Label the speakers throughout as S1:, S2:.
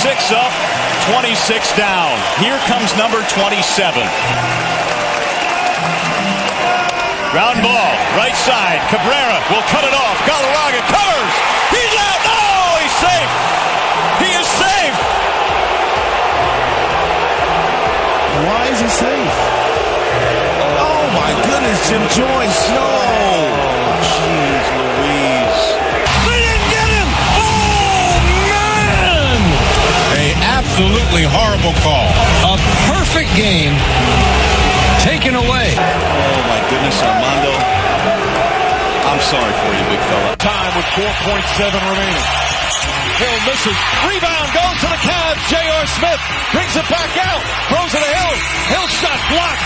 S1: up, 26 down. Here comes number 27. Ground ball, right side. Cabrera will cut it off. Galarraga covers. He's out. No, he's safe. He is safe.
S2: Why is he safe? Oh my goodness, Jim Joyce. No.
S1: Jeez Louise.
S3: They didn't get him. Oh man!
S4: A absolutely horrible call.
S3: A perfect game taken away.
S1: Oh my goodness, Armando. I'm sorry for you, big fella.
S3: Time with 4.7 remaining. Hill misses. Rebound goes to the Cavs. J.R. Smith brings it back out. Throws it to Hill. Hill shot blocked.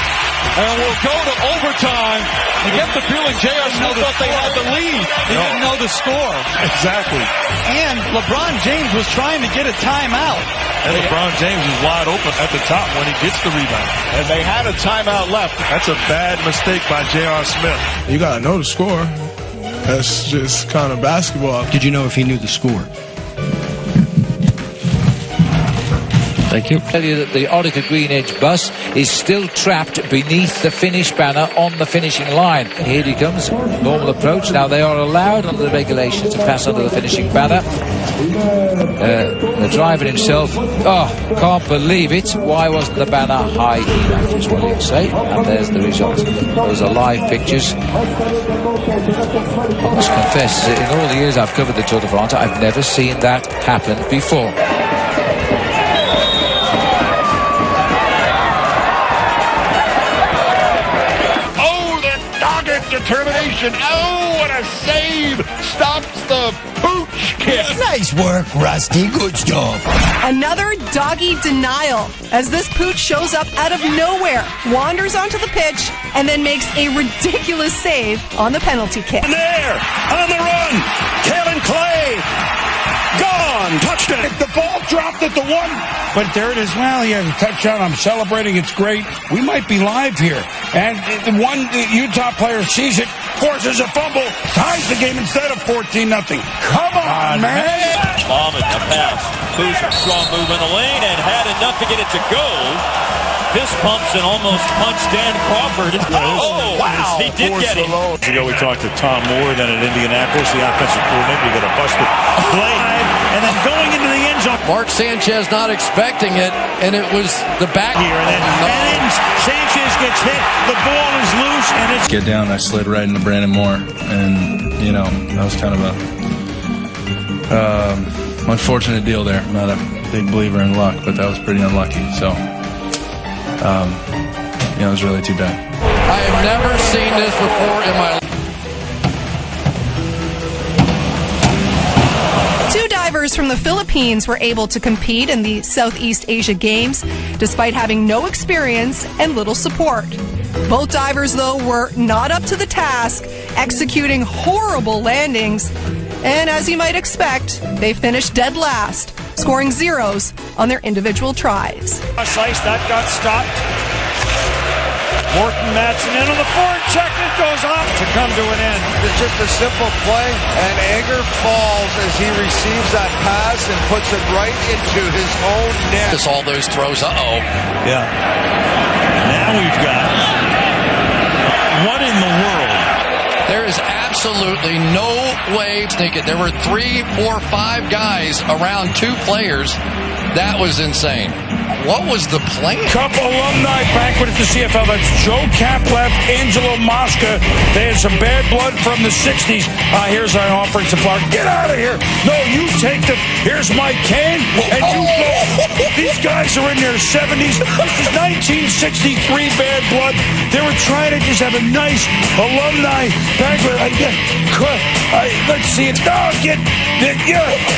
S3: And we'll go to overtime. You get the feeling J.R. Smith thought they had the lead. He didn't know the score.
S2: Exactly.
S5: And LeBron James was trying to get a timeout.
S2: And LeBron James is wide open at the top when he gets the rebound.
S1: And they had a timeout left.
S2: That's a bad mistake by J.R. Smith.
S6: You gotta know the score. That's just kind of basketball.
S7: Did you know if he knew the score?
S8: Thank you. Tell you that the Orica Green Edge bus is still trapped beneath the finish banner on the finishing line. Here he comes, normal approach. Now they are allowed under the regulations to pass under the finishing banner. The driver himself, can't believe it. Why wasn't the banner high enough, is what he'd say. And there's the result. Those are live pictures. I must confess, in all the years I've covered the Tour de France, I've never seen that happen before.
S3: Determination. Oh, what a save! Stops the pooch kick.
S5: Nice work, Rusty. Good job.
S9: Another doggy denial as this pooch shows up out of nowhere, wanders onto the pitch, and then makes a ridiculous save on the penalty kick.
S3: And there, on the run, Kevin Clay. Gone. Touchdown.
S4: The ball dropped at the one. But there it is. Well, he has a touchdown. I'm celebrating. It's great. We might be live here. And the Utah player sees it, forces a fumble, ties the game instead of 14-0. Come on, man.
S1: Bauman, a pass. Boozer, strong move in the lane and had enough to get it to go. Fist pumps and almost punched Dan Crawford. Oh, wow. He did get it.
S2: Years ago, we talked to Tom Moore, then at Indianapolis, the offensive coordinator. You got a busted play. And then going into the end zone.
S5: Mark Sanchez not expecting it, and it was the back
S2: Here, and then Sanchez gets hit. The ball is loose, and it's...
S6: Get down, I slid right into Brandon Moore. And, you know, that was kind of a unfortunate deal there. I'm not a big believer in luck, but that was pretty unlucky. So, you know, it was really too bad.
S5: I have never seen this before in my life.
S9: Two divers from the Philippines were able to compete in the Southeast Asia Games despite having no experience and little support. Both divers, though, were not up to the task, executing horrible landings. And as you might expect, they finished dead last, scoring zeros on their individual tries.
S3: A slice that got stopped. Morton Madsen in on the forward check. It goes off to come to an end.
S10: It's just a simple play, and Egger falls as he receives that pass and puts it right into his own net.
S5: Just all those throws.
S2: Yeah. Now we've got... What in the world?
S5: There is absolutely no way to take it. There were 3, 4, 5 guys around 2 players. That was insane. What was the plan?
S4: Cup alumni banquet at the CFL. That's Joe Kaplef, Angelo Mosca. They had some bad blood from the 60s. Here's our offering supply. Get out of here. No, you take the... Here's my can, and you go. These guys are in their 70s. This is 1963 bad blood. They were trying to just have a nice alumni banquet. Let's see it. Oh,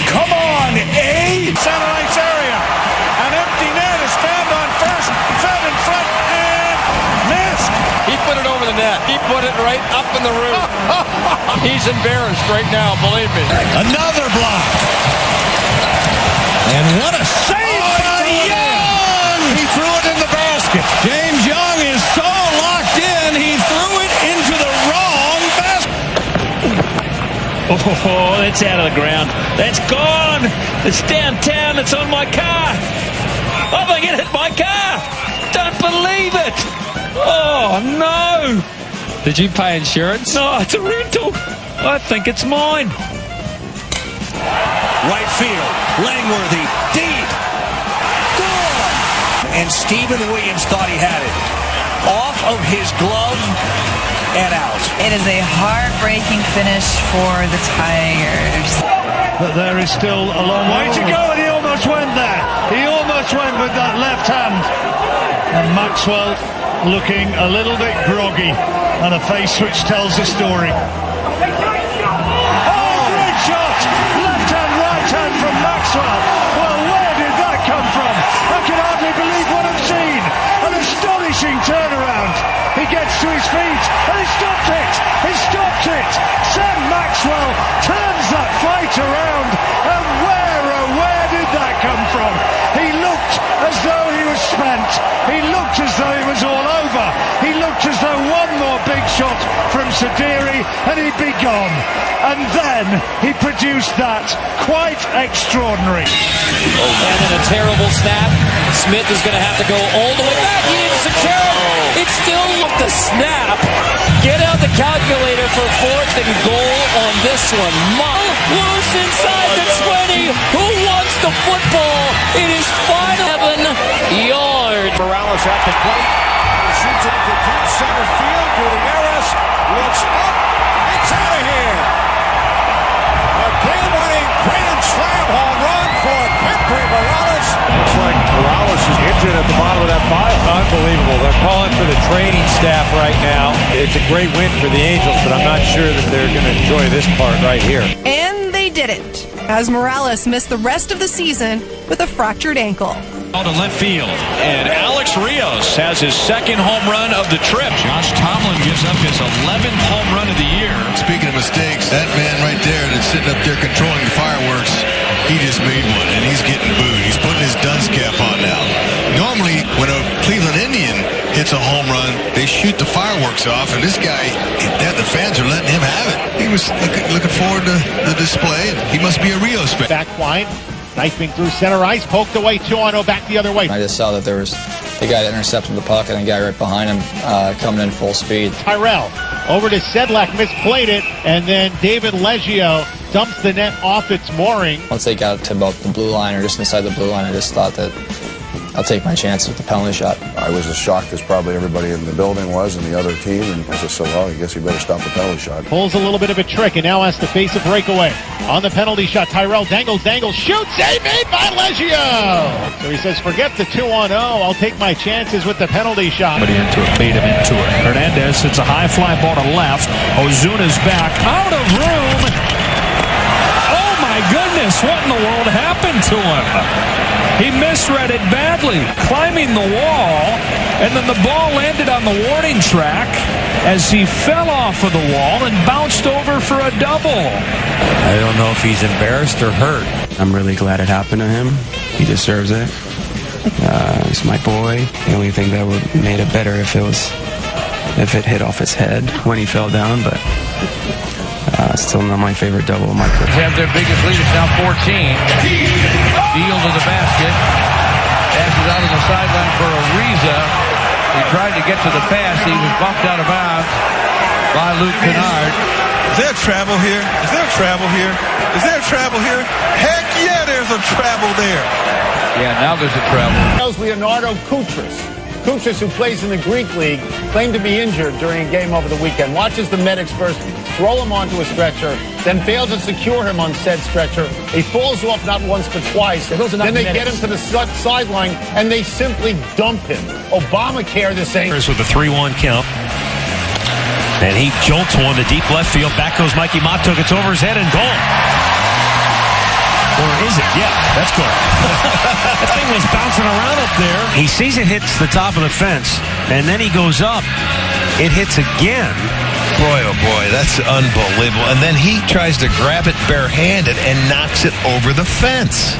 S4: come on,
S3: Center ice area. An empty net is found on first. Fed in front and missed.
S5: He put it over the net. He put it right up in the roof. He's embarrassed right now, believe me.
S3: Another block. And what a save by Young! He threw it in the basket. James Young is so locked in, he threw it into the wrong basket.
S1: Oh, that's out of the ground. That's gone. It's downtown. It's on my car. I think it hit my car. Don't believe it. Oh, no.
S8: Did you pay insurance?
S1: No, it's a rental. I think it's mine.
S2: Right field, Langworthy, deep. Gone! And Stephen Williams thought he had it. Off of his glove and out.
S7: It is a heartbreaking finish for the Tigers.
S3: But there is still a long way to go, and he almost went there. He almost went with that left hand. And Maxwell looking a little bit groggy, and a face which tells the story. Oh, great shot! Left hand, right hand from Maxwell. Well, where did that come from? I can hardly believe what I've seen. An astonishing turnaround. He gets to his feet, and he stopped it! He stopped it! Sam Maxwell turns that fight around, and where did that come from? He looked as though he was spent. He looked as though he was all over. He looked as though one more big shot from Sadiri and he'd be gone. And then he produced that. Quite extraordinary.
S1: And then a terrible snap. Smith is going to have to go all the way back. He didn't secure it. It's still off the snap. Get out the calculator for 4th and goal on this one. Loose inside the 20. Who wants the football? It is 7 yards.
S3: Morales at the plate. He shoots it into deep center field. Gutierrez looks up. It's out of here. A game-winning grand slam home run for Pedro Morales. Looks like Morales is injured at the bottom of that pile.
S10: Unbelievable. They're calling for the training staff right now. It's a great win for the Angels, but I'm not sure that they're going to enjoy this part right here.
S9: And they didn't, as Morales missed the rest of the season with a fractured ankle.
S1: Out to left field. And Alex Rios has his 2nd home run of the trip. Josh Tomlin gives up his 11th home run of the year.
S11: Speaking of mistakes, that man right there that's sitting up there controlling the fireworks, he just made one, and he's getting booed. He's putting his dunce cap on now. Normally, when a Cleveland Indian hits a home run, they shoot the fireworks off, and this guy, the fans are letting him have it. He was looking forward to the display, and he must be a Rios fan.
S3: Back line, knifing through center ice, poked away, 2-0 back the other way.
S8: I just saw that there was the guy that intercepted the puck and the guy right behind him coming in full speed.
S3: Tyrell over to Sedlak, misplayed it, and then David Leggio dumps the net off its mooring.
S8: Once they got to about the blue line or just inside the blue line, I just thought that I'll take my chances with the penalty shot.
S11: I was as shocked as probably everybody in the building was, and the other team, and I just said, well, I guess you better stop the penalty shot.
S3: Pulls a little bit of a trick and now has to face a breakaway. On the penalty shot, Tyrell dangles, shoots, save made by Leggio! So he says, forget the 2-0, I'll take my chances with the penalty shot.
S4: Somebody into it, bait him into it. Hernandez hits a high fly ball to left. Ozuna's back, out of room. Oh my goodness, what in the world happened to him? He misread it badly, climbing the wall, and then the ball landed on the warning track as he fell off of the wall and bounced over for a double.
S10: I don't know if he's embarrassed or hurt.
S6: I'm really glad it happened to him. He deserves it. He's my boy. The only thing that would made it better if it hit off his head when he fell down, but still not my favorite double of my career.
S8: They have their biggest lead. It's now 14. Deal to the basket. Passes out of the sideline for Ariza. He tried to get to the pass. He was bumped out of bounds by Luke Kennard.
S11: Is there travel here? Is there travel here? Is there travel here? Heck yeah, there's a travel there.
S8: Yeah, now there's a travel.
S3: Leonardo Koutras. Koutras, who plays in the Greek League, claimed to be injured during a game over the weekend. Watches the medics first throw him onto a stretcher, then fail to secure him on said stretcher. He falls off not once but twice. Then they get him to the sideline, and they simply dump him. Obamacare this ain't.
S2: With a 3-1 count. And he jolts one to deep left field. Back goes Mikey Motto. It's over his head and goal. Or is it? Yeah, that's goal. That thing was bouncing around up there. He sees it hits the top of the fence, and then he goes up. It hits again.
S11: Boy, oh boy, that's unbelievable. And then he tries to grab it barehanded and knocks it over the fence.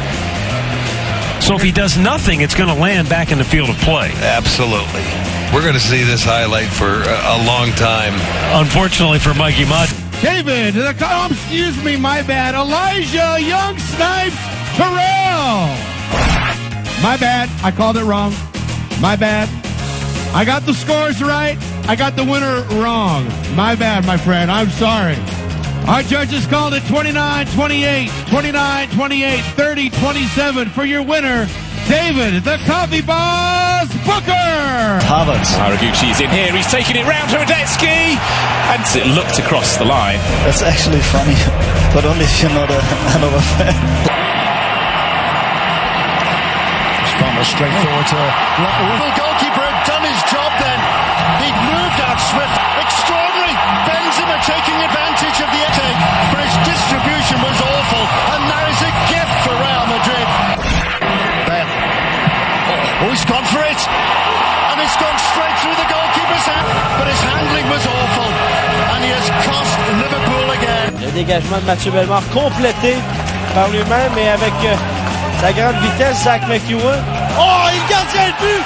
S2: So if he does nothing, it's going to land back in the field of play.
S11: Absolutely. We're going to see this highlight for a long time.
S2: Unfortunately for Mikey Mudd.
S3: David, excuse me, my bad. Elijah Young snipes Terrell. My bad. I called it wrong. My bad. I got the scores right. I got the winner wrong. My bad, my friend. I'm sorry. Our judges called it 29-28, 29-28, 30-27 for your winner, David, the Coffee Boss Booker.
S12: Havertz.
S13: Haraguchi's in here. He's taking it round to Radetzky. And it looked across the line.
S12: That's actually funny, but only if you're not another fan.
S3: Straight forward to
S11: The goalkeeper had done his job then. He'd moved out swift. Extraordinary. Benzema taking advantage of the attack, but his distribution was awful. And that is a gift for Real Madrid. Bale. Oh, he's gone for it. And it's gone straight through the goalkeeper's hand. But his handling was awful. And he has cost Liverpool again.
S14: Le dégagement de Mathieu Bellemare complété par lui-même, mais avec sa grande vitesse, Zach McEwen. Oh, il gardien le but!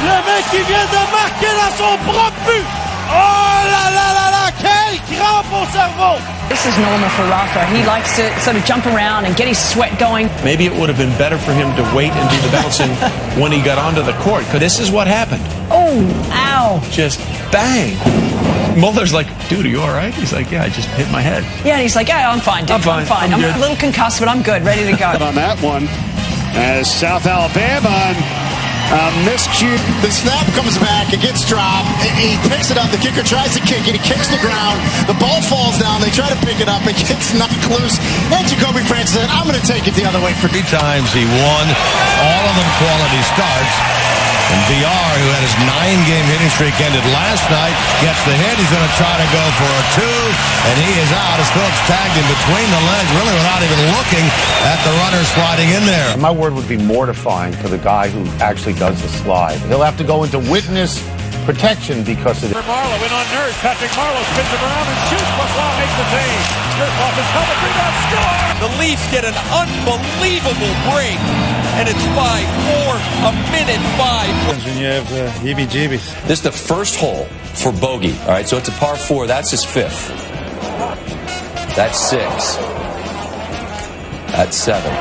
S14: Le mec qui vient de marquer dans son propre but! Oh là là là là! Quelle crampe au cerveau!
S7: This is normal for Rafa. He likes to sort of jump around and get his sweat going.
S15: Maybe it would have been better for him to wait and do the bouncing when he got onto the court, because this is what happened.
S7: Oh, ow.
S15: Just bang. Muller's like, dude, are you all right? He's like, yeah, I just hit my head.
S7: Yeah, and he's like, yeah, I'm fine, dude. I'm fine. I'm a little concussed, but I'm good. Ready to go.
S3: on that one, as South Alabama miscue.
S11: The snap comes back, it gets dropped, he picks it up, the kicker tries to kick it, he kicks the ground, the ball falls down, they try to pick it up, it gets knocked loose, and Jacoby Francis said, I'm going to take it the other way. For
S2: 3 times he won, all of them quality starts. And VR, who had his 9-game hitting streak ended last night, gets the hit. He's going to try to go for a 2, and he is out as Phillips tagged him between the legs, really without even looking at the runner sliding in there.
S16: My word would be mortifying for the guy who actually does the slide. He'll have to go into witness protection because of it.
S3: Marlowe in on Nurse. Patrick Marlowe spins him around and shoots. Pascal makes the save. Nurse off his helmet, rebound, score!
S2: The Leafs get an unbelievable break, and it's 5-4, a minute 5.
S12: When you have heebie-jeebies.
S17: This is the first hole for bogey. All right, so it's a par 4. That's his 5th. That's 6. That's 7.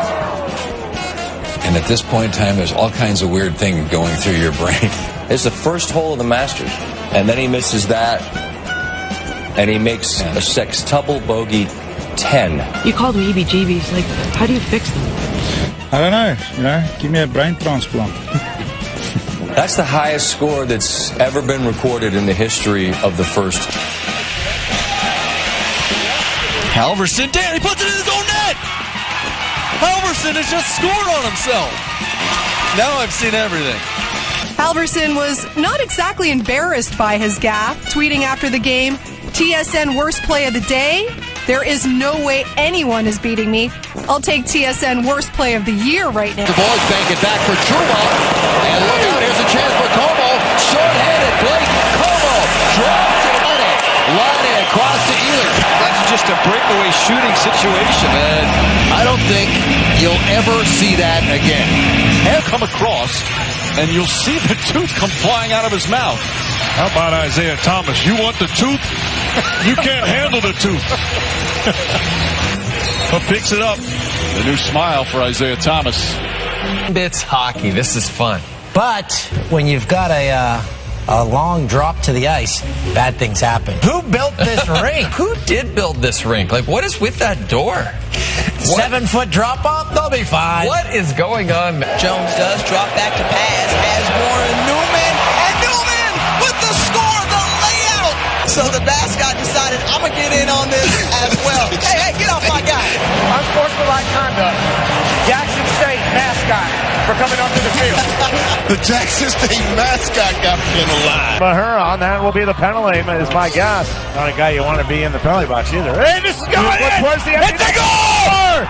S5: And at this point in time, there's all kinds of weird things going through your brain.
S17: It's the first hole of the Masters, and then he misses that, and he makes a sextuple bogey 10.
S7: You called me EBGBs. Like, how do you fix them?
S12: I don't know, give me a brain transplant.
S17: That's the highest score that's ever been recorded in the history of the first.
S2: Halverson, Dan, he puts it in his own net! Halverson has just scored on himself! Now I've seen everything.
S9: Halverson was not exactly embarrassed by his gaffe, tweeting after the game, TSN worst play of the day. There is no way anyone is beating me. I'll take TSN worst play of the year right now.
S5: The boys bank it back for Truma. And look out, here's a chance for Como. Short-handed, Blake Como drops it. Line across to Ealer.
S10: That's just a breakaway shooting situation, and
S5: I don't think you'll ever see that again.
S3: And come across, and you'll see the tooth come flying out of his mouth. How about Isaiah Thomas? You want the tooth? You can't handle the tooth. But picks it up. The new smile for Isaiah Thomas.
S14: It's hockey. This is fun. But when you've got a long drop to the ice, bad things happen. Who built this rink?
S5: Who did build this rink? Like, what is with that door?
S14: 7-foot drop off? They'll be fine.
S5: What is going on?
S14: Jones does drop back to pass. Has Warren Newman. And Newman with the score, the layout. So the mascot decided, I'm going to get in on this as well. Hey, get off my guy. Unsportsmanlike conduct. Jackson State mascot for coming onto the field.
S11: The Jackson State mascot got penalized.
S3: Mahura on that will be the penalty, is my guess. Not a guy you want to be in the penalty box either. Hey, this is going in! It's a goal!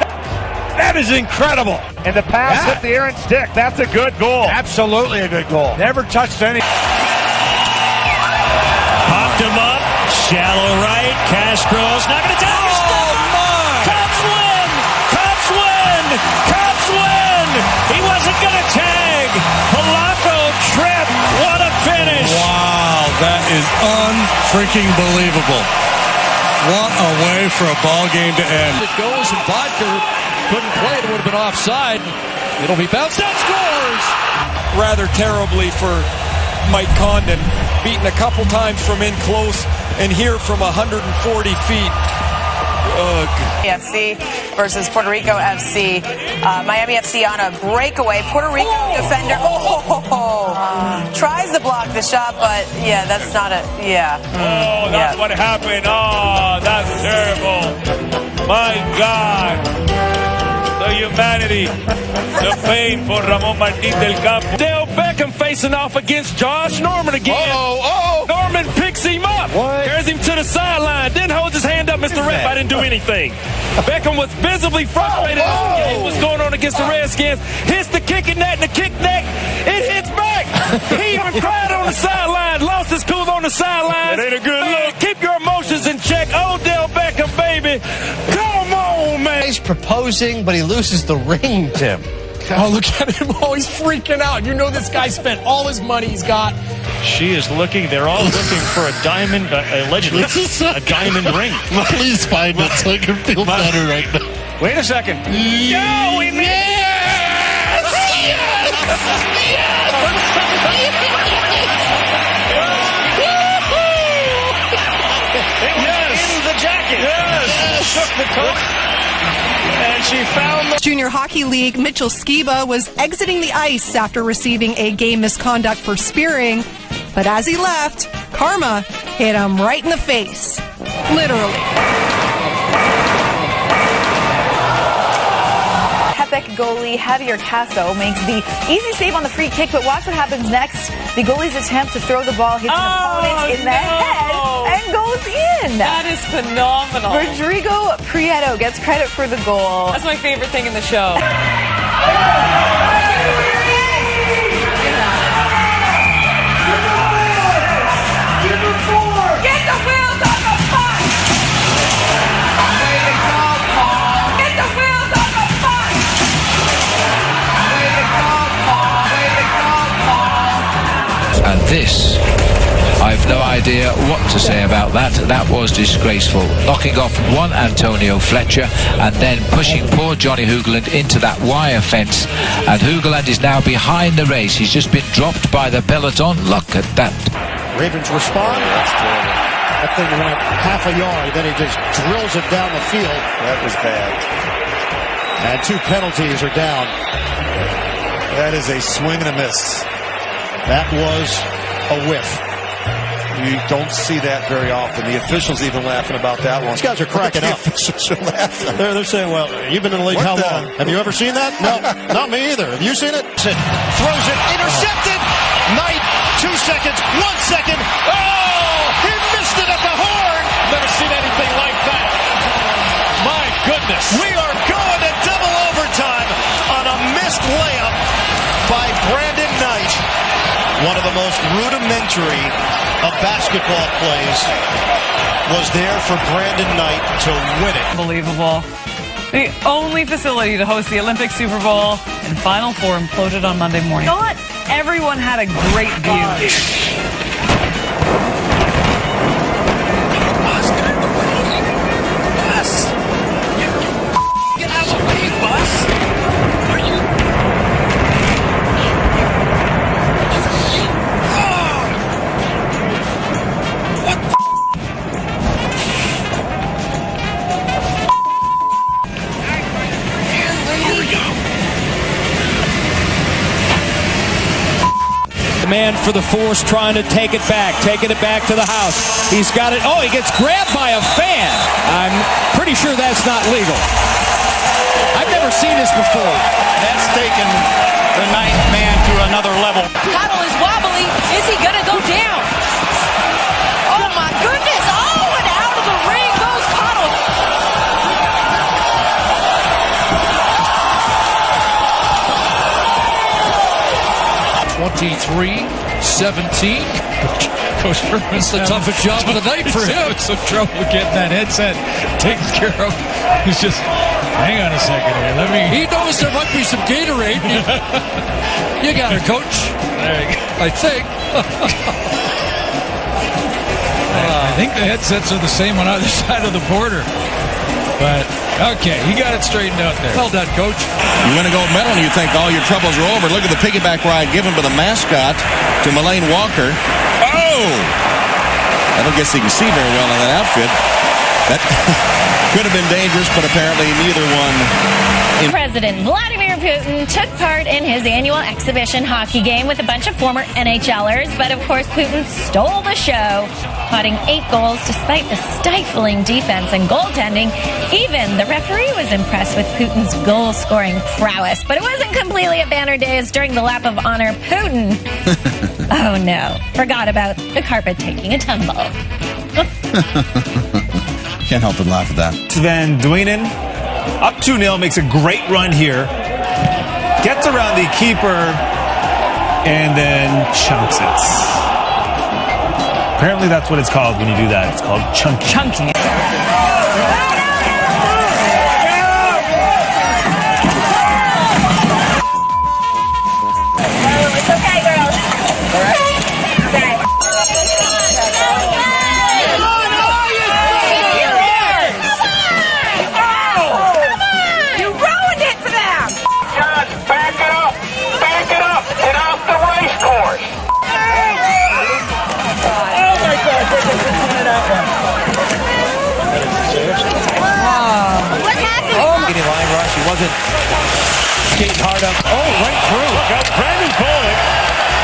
S3: That is incredible. And the pass hit the errant stick. That's a good goal. Absolutely a good goal. Never touched any.
S13: Popped him up. Shallow right. Castro's not going to tag his stop. Cubs win! Cubs win! Cubs win! He wasn't going to tag. Polanco trip. What a finish.
S3: Wow, that is unfreaking believable. What a way for a ball game to end.
S2: It goes, and Bodker
S3: couldn't play it. It would have been offside. It'll be bounced out, scores!
S18: Rather terribly for Mike Condon, beaten a couple times from in close, and here from 140 feet. Ugh.
S19: FC versus Puerto Rico FC. Miami FC on a breakaway. Puerto Rico defender tries to block the shot, but yeah, that's not a
S4: That's what happened. Oh, that's terrible. My God. The humanity, the pain for Ramon Martin del Campo. Dale Beckham facing off against Josh Norman again. Norman picks him up, carries him to the sideline, then holds his hand up. Mr. Ref, I didn't do anything. Beckham was visibly frustrated. What's going on against the Redskins? Hits the kicking net and the kick net. It hits back. He even cried on the sideline, lost his cool on the sideline. It ain't a good look. Keep your emotions in check. Odell Beckham, baby. Come on, man.
S16: He's proposing, but he loses the ring, Tim.
S20: Oh, look at him. Oh, he's freaking out. You know this guy spent all his money he's got.
S13: She is looking. They're all looking for a diamond, allegedly, a diamond ring.
S11: Please find it so I can feel better right now.
S13: Wait a second.
S4: No, we made
S13: In the jacket. Yes. Shook the coat. And she found the
S9: Junior Hockey League, Mitchell Skiba was exiting the ice after receiving a game misconduct for spearing. But as he left, karma hit him right in the face. Literally.
S19: Quebec goalie Javier Casso makes the easy save on the free kick, but watch what happens next. The goalie's attempt to throw the ball hits an opponent in the head and goes in.
S7: That is phenomenal.
S19: Rodrigo Prieto gets credit for the goal.
S7: That's my favorite thing in the show.
S19: Get the wheels on the bus! Get the wheels on the bus!
S8: And this, I've no idea what to say about that. That was disgraceful. Knocking off one Antonio Fletcher and then pushing poor Johnny Hoogland into that wire fence. And Hoogland is now behind the race. He's just been dropped by the peloton. Look at that.
S16: Ravens respond. That thing went half a yard, then he just drills it down the field.
S10: That was bad.
S16: And 2 penalties are down.
S11: That is a swing and a miss.
S16: That was a whiff.
S11: You don't see that very often. The officials even laughing about that one.
S16: These guys are cracking up.
S11: The officials are laughing.
S16: They're saying, well, you've been in the league how long? Have you ever seen that? No, not me either. Have you seen it?
S11: Throws it, intercepted. Knight, 2 seconds, 1 second. Oh, he missed it at the horn.
S3: Never seen anything like that. My goodness.
S11: We are going to double overtime on a missed layup by Brandon Knight. One of the most rudimentary of basketball plays was there for Brandon Knight to win it.
S7: Unbelievable. The only facility to host the Olympic Super Bowl and Final Four imploded on Monday morning. Not everyone had a great view.
S1: Man for the force trying to take it back, taking it back to the house. He's got it. Oh, he gets grabbed by a fan. I'm pretty sure that's not legal. I've never seen this before.
S20: That's taken the ninth man to another level.
S7: Cottle is wobbly. Is he going to go down? Oh, my goodness. Oh, and out of the ring goes Cottle.
S3: 23-17. Coach Herman's the toughest job of the night for him.
S15: Some trouble getting that headset taken care of. He's just, hang on a second here. Let me.
S3: He knows there might be some Gatorade. You got it, Coach. I think.
S15: I think the headsets are the same on either side of the border. But
S3: Okay, he got it straightened out there. Well done, Coach.
S2: You win a gold medal and you think all your troubles are over. Look at the piggyback ride given by the mascot to Melaine Walker. Oh! I don't guess he can see very well in that outfit. That could have been dangerous, but apparently neither one.
S21: President Vladimir Putin took part in his annual exhibition hockey game with a bunch of former NHLers, but of course Putin stole the show, potting 8 goals despite the stifling defense and goaltending. Even the referee was impressed with Putin's goal-scoring prowess, but it wasn't completely a banner day as during the lap of honor, Putin, oh no, forgot about the carpet taking a tumble.
S22: Can't help but laugh at that.
S23: Van Duinen, up 2-0, makes a great run here. Gets around the keeper and then chunks it. Apparently that's what it's called when you do that. It's called chunking.
S7: Chunking it.
S21: It's okay, girls. All right? Okay.
S1: Line rush. He wasn't skating hard up. Oh, right through.
S13: Look out, Brandon Bullock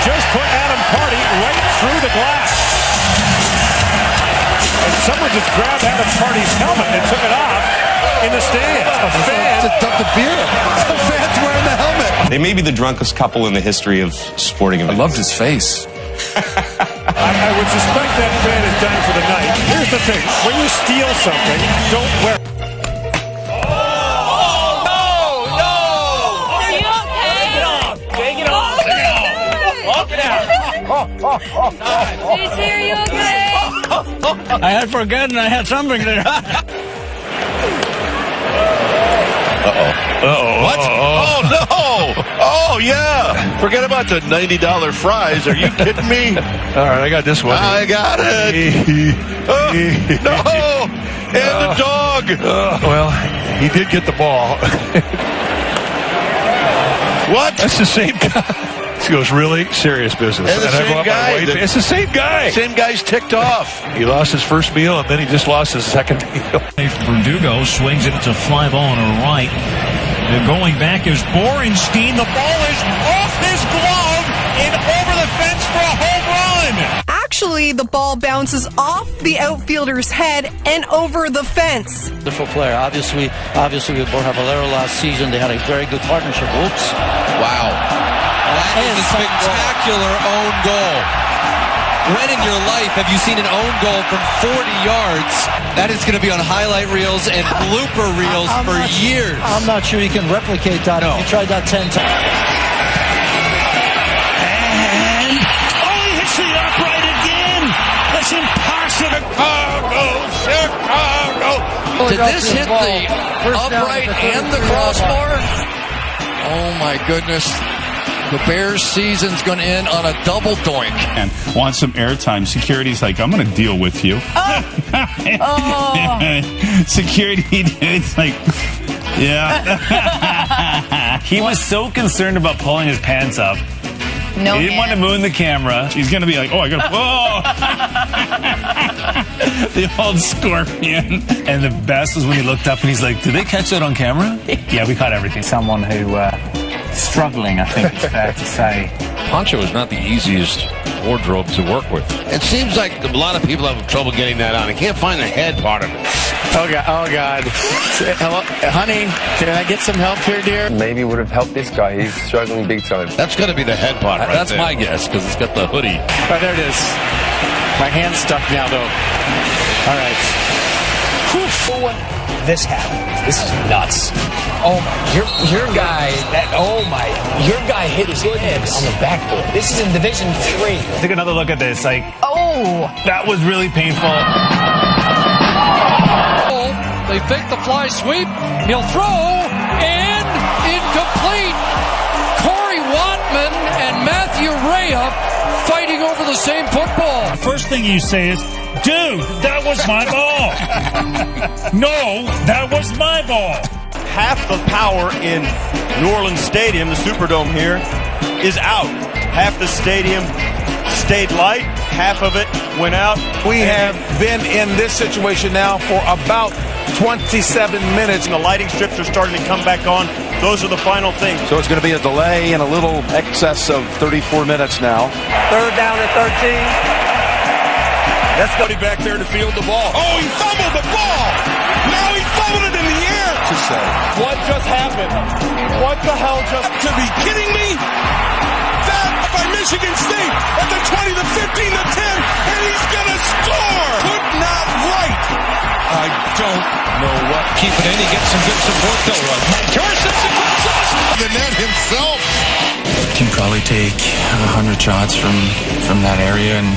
S13: just put Adam Party right through the glass. And someone just grabbed Adam Party's helmet and took it off in the stands. A fan
S22: just dumped a beer. Some fans wearing the helmet.
S24: They may be the drunkest couple in the history of sporting events.
S22: I loved his face.
S13: I would suspect that fan is done for the night. Here's the thing. When you steal something, don't wear it.
S21: JT, are you okay?
S23: I had forgotten I had something there.
S3: What? Oh, no! Oh, yeah! Forget about the $90 fries. Are you kidding me? All right, I got this one. I got it! No! And the dog! Well, he did get the ball. What? That's the same guy. He goes, really? Serious business.
S25: And the same guy.
S3: It's the same guy.
S25: Same guy's ticked off.
S3: He lost his first meal, and then he just lost his second meal.
S13: Verdugo swings it. It's a fly ball on her right. And going back is Borenstein. The ball is off his glove and over the fence for a home run.
S9: Actually, the ball bounces off the outfielder's head and over the fence.
S26: Wonderful player. Obviously with Borja Valero last season, they had a very good partnership. Oops.
S5: Wow. That is a spectacular own goal. When in your life have you seen an own goal from 40 yards? That is going to be on highlight reels and blooper reels for years.
S26: I'm not sure you can replicate that. No. If you tried that 10 times.
S13: And he hits the upright again. That's impossible. Chicago.
S5: Did this hit the upright and the crossbar? Oh my goodness. The Bears' season's going to end on a double doink.
S27: And want some airtime. Security's like, I'm going to deal with you. Security, it's like, yeah.
S23: He was so concerned about pulling his pants up.
S21: No,
S23: he didn't want to moon the camera.
S27: He's going to be like, oh, I got to,
S23: The old scorpion. And the best was when he looked up and he's like, did they catch that on camera? Yeah, we caught everything. Someone who, struggling, I think it's fair to say.
S3: Poncho is not the easiest wardrobe to work with.
S25: It seems like a lot of people have trouble getting that on. I can't find the head part of it.
S28: Oh, God. Hello, honey, can I get some help here, dear?
S6: Maybe would have helped this guy. He's struggling big time.
S25: That's got to be the head part right
S3: That's
S25: there.
S3: my guess, because it's got the hoodie.
S28: Oh, there it is. My hand's stuck now, though. All right.
S29: This happened. This is nuts. Oh my, your guy, your guy hit his head on the backboard. This is in Division 3.
S23: Take another look at this. Like, oh, that was really painful.
S5: They fake the fly sweep. He'll throw and incomplete. Corey Watman and Matthew Rea fighting over the same football.
S13: First thing you say is, Dude, that was my ball. No, that was my ball.
S3: Half the power in New Orleans Stadium, the Superdome here, is out. Half the stadium stayed light, half of it went out.
S20: We have been in this situation now for about 27 minutes.
S3: And the lighting strips are starting to come back on. Those are the final things.
S4: So it's going to be a delay and a little excess of 34 minutes now.
S29: Third down and 13.
S3: Let's go back there to field the ball. Oh, he fumbled the ball. Now he fumbled it in the air. What just happened? What the hell just... To be kidding me? That by Michigan State at the 20, the 15, the 10, and he's going to score. Could not right. I don't know what.
S5: Keep it in. He gets some good support, though.
S3: Kearson's across us. The net himself.
S6: Can probably take 100 shots from that area and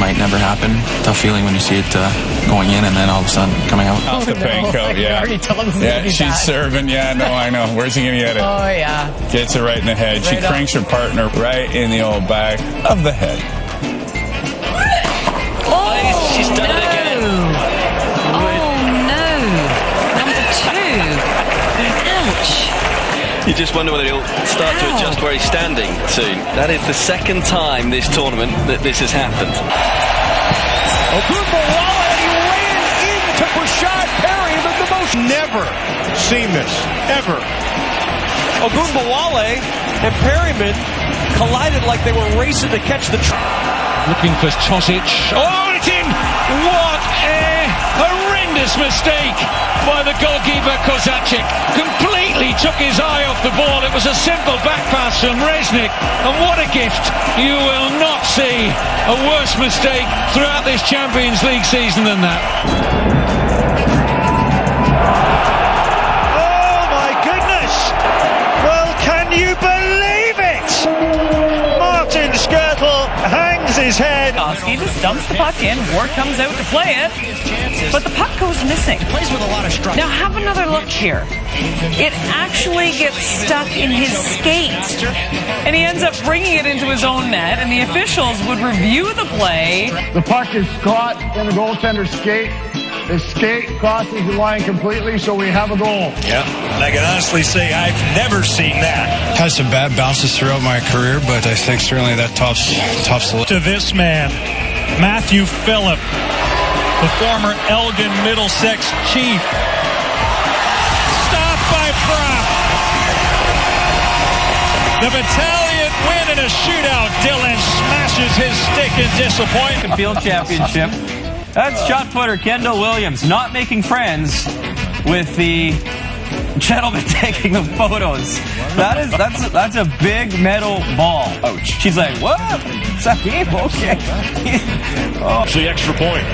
S6: might never happen. Tough feeling when you see it going in and then all of a sudden coming out.
S28: Off the paint
S29: You already told him
S28: she's serving. Yeah, no, I know. Where's he going to get it?
S29: Oh, yeah.
S28: Gets it right in the head. She cranks her partner right in the old back of the head.
S29: Oh,
S1: She's done it again.
S7: Oh, no. Number 2. Ouch.
S8: You just wonder whether he'll start to adjust where he's standing soon. That is the second time this tournament that this has happened.
S3: Ogunbowale, and he ran into Rashad Perry in the most. Never seen this, ever. Ogunbowale and Perryman collided like they were racing to catch the...
S13: Looking for Tosic. Oh, it's in! What a horrendous mistake by the goalkeeper, Kozacic. Completely took his eye off the ball. It was a simple back pass from Resnick. And what a gift. You will not see a worse mistake throughout this Champions League season than that. Oh, my goodness! Well, can you believe it? Martin Skirtle hangs his head.
S7: He just dumps the puck in. Ward comes out to play it, but the puck goes missing.
S29: Plays with a lot of structure.
S7: Now have another look here. It actually gets stuck in his skate, and he ends up bringing it into his own net, and the officials would review the play.
S10: The puck is caught in the goaltender's skate. The skate crosses the line completely, so we have a goal.
S13: Yeah, and I can honestly say I've never seen that.
S22: Had some bad bounces throughout my career, but I think certainly that tops the list.
S13: To this man, Matthew Phillip, the former Elgin Middlesex chief. Stopped by Prop. The battalion win in a shootout. Dylan smashes his stick in disappointment.
S12: Field championship. That's shot putter Kendall Williams not making friends with the gentleman taking the photos. That's a big metal ball. Ouch. She's like, what? Is that him? Okay.
S13: Oh. It's the extra point.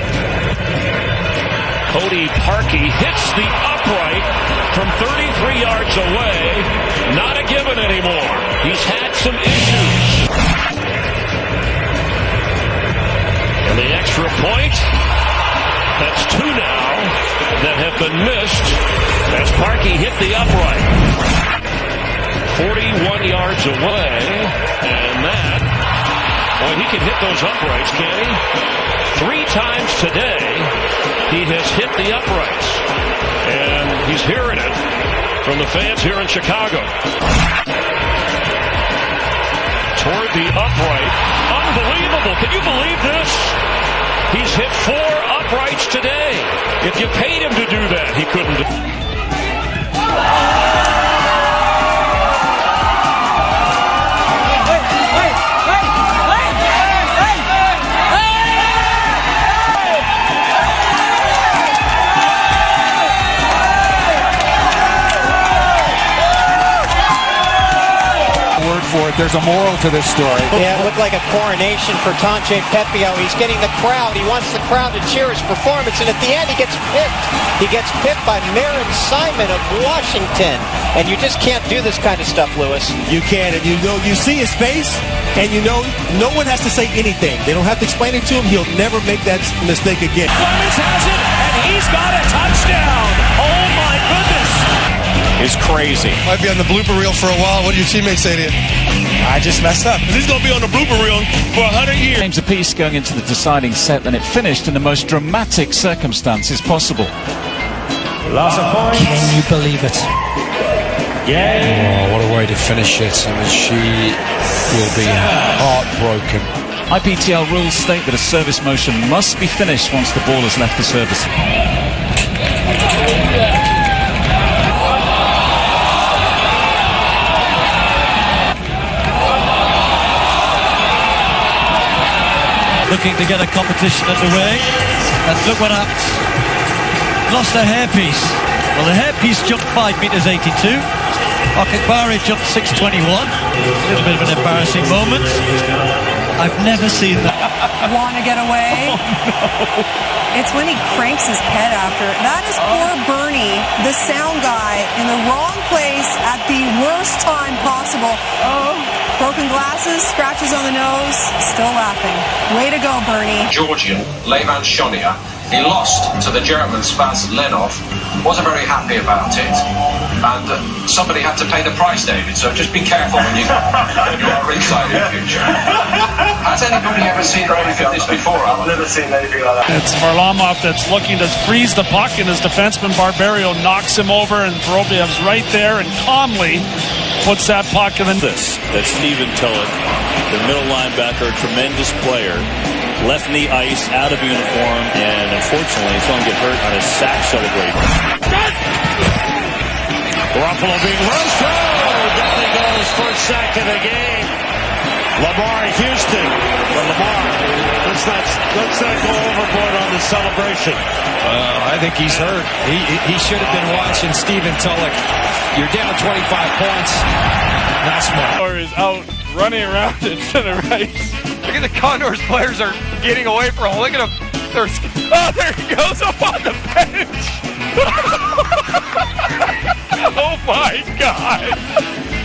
S13: Cody Parkey hits the upright from 33 yards away. Not a given anymore. He's had some issues. And the extra point. That's 2 now that have been missed as Parkey hit the upright. 41 yards away, and that, boy, he can hit those uprights, can he? 3 times today, he has hit the uprights, and he's hearing it from the fans here in Chicago. Toward the upright. Unbelievable. Can you believe this? He's hit 4 uprights today. If you paid him to do that, he couldn't do it.
S20: For it. There's a moral to this story.
S29: Yeah, it looked like a coronation for Tonche Pepio. He's getting the crowd. He wants the crowd to cheer his performance, and at the end he gets pipped. He gets pipped by Marin Simon of Washington. And you just can't do this kind of stuff, Lewis.
S14: You can, and you know, you see his face, and you know no one has to say anything. They don't have to explain it to him. He'll never make that mistake again.
S13: Clemens has it, and he's got a touchdown. Oh my goodness.
S14: It's crazy.
S22: Might be on the blooper reel for a while. What do your teammates say to you?
S3: I just messed up. He's going to be on the blooper reel for 100 years.
S2: Games apiece going into the deciding set, and it finished in the most dramatic circumstances possible.
S13: Lots of points.
S26: Can you believe it?
S13: Yeah.
S9: Oh, what a way to finish it. I mean, she will be heartbroken.
S2: IPTL rules state that a service motion must be finished once the ball has left the service.
S28: Looking to get a competition underway. And look what happens. Lost a hairpiece. Well, the hairpiece jumped 5 meters 82. Akakbari jumped 621. A little bit of an embarrassing moment. I've never seen that.
S7: Want to get away?
S28: Oh, no.
S7: It's when he cranks his head after. That is poor Bernie, the sound guy, in the wrong place at the worst time possible. Oh. Broken glasses, scratches on the nose, still laughing. Way to go, Bernie.
S11: Georgian, Levan Shonia, he lost to the German Spaz Lenov, wasn't very happy about it, and somebody had to pay the price, David, so just be careful when you are ringside in the future. Has anybody ever seen anything like this before? I've never seen anything like that.
S3: It's Varlamov that's looking to freeze the puck, and his defenseman Barbario knocks him over, and Vorobyev's right there and calmly puts that puck in
S13: This, that Steven Tulloch, the middle linebacker, tremendous player, left knee ice, out of uniform, and unfortunately he's going to get hurt on his sack celebration.
S3: Garoppolo being rushed. Down he goes, first sack of the game. Lamar Houston. But Lamar, let's not go overboard on the celebration.
S9: I think he's hurt. He should have been watching Steven Tulloch. You're down 25 points. Not smart.
S3: Or is out running around to the right.
S4: Look at the Condors players are getting away from him. Look at him.
S3: There he goes up on the bench. Oh my God.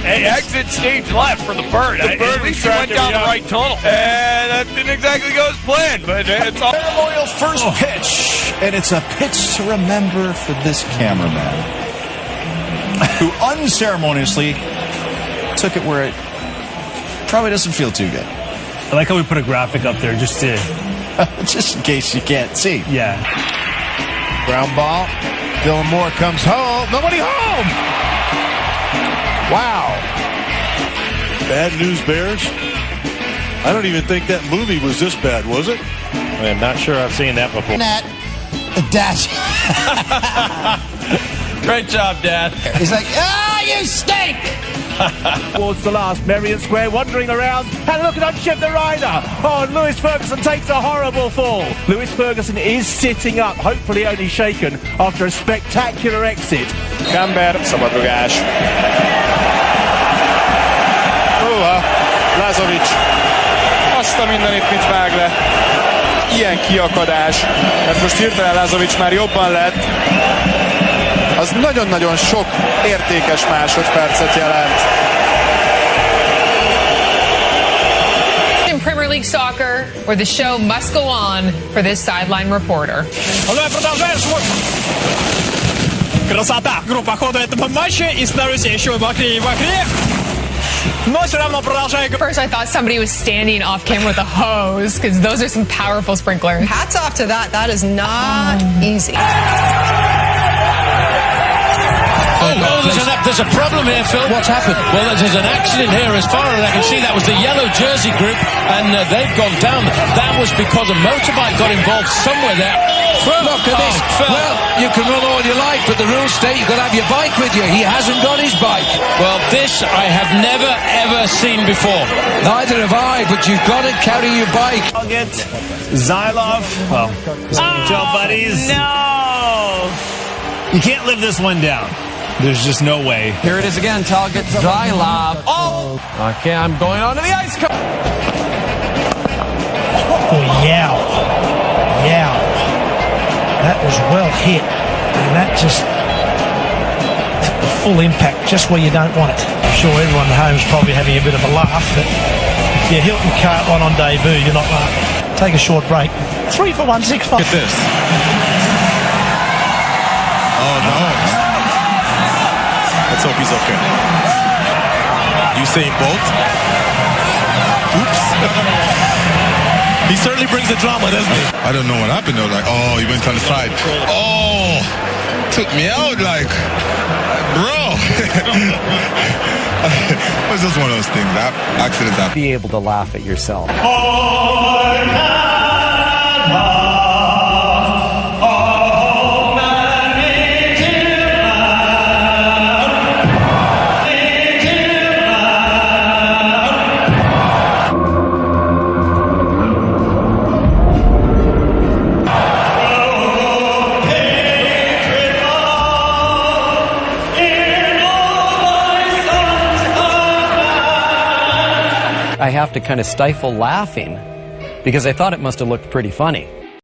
S4: Hey, exit stage left for the Bird.
S3: The Bird
S4: at least he went down the right tunnel.
S3: And that didn't exactly go as planned, but it's all.
S15: Ceremonial first pitch. And it's a pitch to remember for this cameraman, who unceremoniously took it where it probably doesn't feel too good.
S23: I like how we put a graphic up there just to...
S15: just in case you can't see.
S23: Yeah.
S15: Ground ball. Dylan Moore comes home. Nobody home! Wow.
S3: Bad news bears. I don't even think that movie was this bad, was it?
S13: I'm not sure I've seen that before.
S15: Dash.
S13: Great job, Dad.
S15: He's like, you stink!
S3: Towards the last, Merrion Square wandering around and looking to unship the rider. Oh, and Lewis Ferguson takes a horrible fall. Lewis Ferguson is sitting up, hopefully only shaken after a spectacular exit.
S16: Camber, szabadrugás. Lazovic. Azt a mindenit, mit vág le. Ilyen kiakadás. Tehát most hirtelen Lazovic már jobban lett. Az nagyon-nagyon sok értékes másodpercet jelent.
S17: In Premier League soccer, where the show must go on for this sideline reporter.
S28: Красота! Группа хода этого матча и становится еще бокрее и бокрее. Но все равно продолжаю.
S17: First, I thought somebody was standing off camera with a hose, because those are some powerful sprinklers.
S7: Hats off to that. That is not easy.
S1: There's a problem here, Phil. What's happened? Well, there's an accident here. As far as I can see, that was the yellow jersey group, and they've gone down. That was because a motorbike got involved somewhere there.
S18: Look at this.
S1: Phil.
S18: Well, you can run all you like, but the rules state you've got to have your bike with you. He hasn't got his bike.
S1: Well, this I have never, ever seen before.
S18: Neither have I, but you've got to carry your bike.
S3: I'll get Zylov. Well,
S23: Joe, buddies.
S7: No.
S23: You can't live this one down. There's just no way.
S26: Here it is again. Tal gets Zylov. Oh! Okay, I'm going onto the ice.
S28: Oh, yeah. Yeah. That was well hit. And that just... full impact, just where you don't want it. I'm sure everyone at home is probably having a bit of a laugh, but if you're Hilton Cartwright on debut, you're not laughing. Take a short break. 3 for 165.
S15: Look at this. Oh, no. Let's hope he's okay. Usain Bolt.
S14: He certainly brings the drama, doesn't he?
S5: I don't know what happened though. Like, oh, he went on the side. Oh, took me out. Like, bro. It was just one of those things. Accidents happen.
S6: Be able to laugh at yourself. I have to kind of stifle laughing because I thought it must have looked pretty funny.